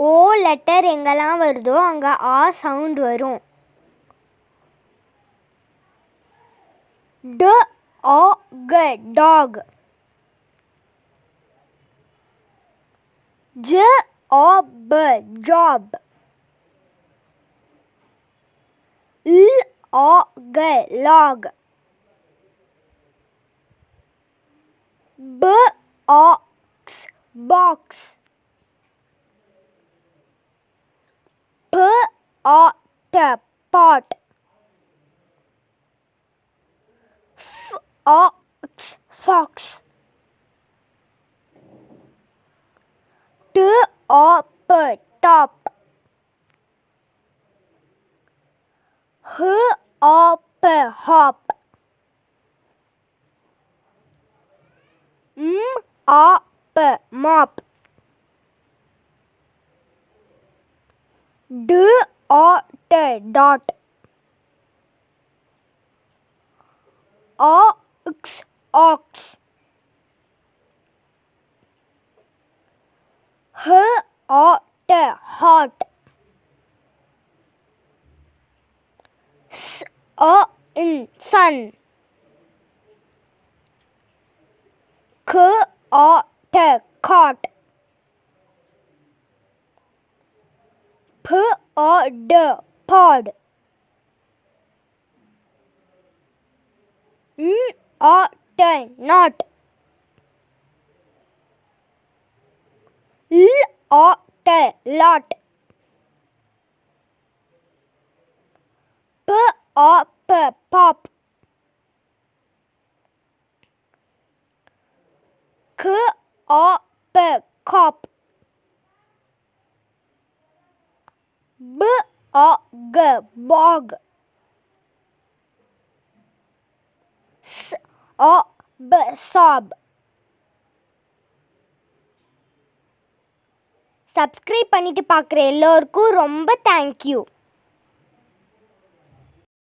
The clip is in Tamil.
ஓ லெட்டர் எங்கெல்லாம் வருதோ அங்கே ஆ சவுண்ட் வரும். Dog dog. Job job. Log. Box box. pot fox. top top. hop. mop. dot. ox. hot. sun. cot. pod. not. lot. pop. cop. bog. sob. Subscribe பண்ணிட்டு பார்க்குற எல்லோருக்கும் ரொம்ப தேங்க்யூ.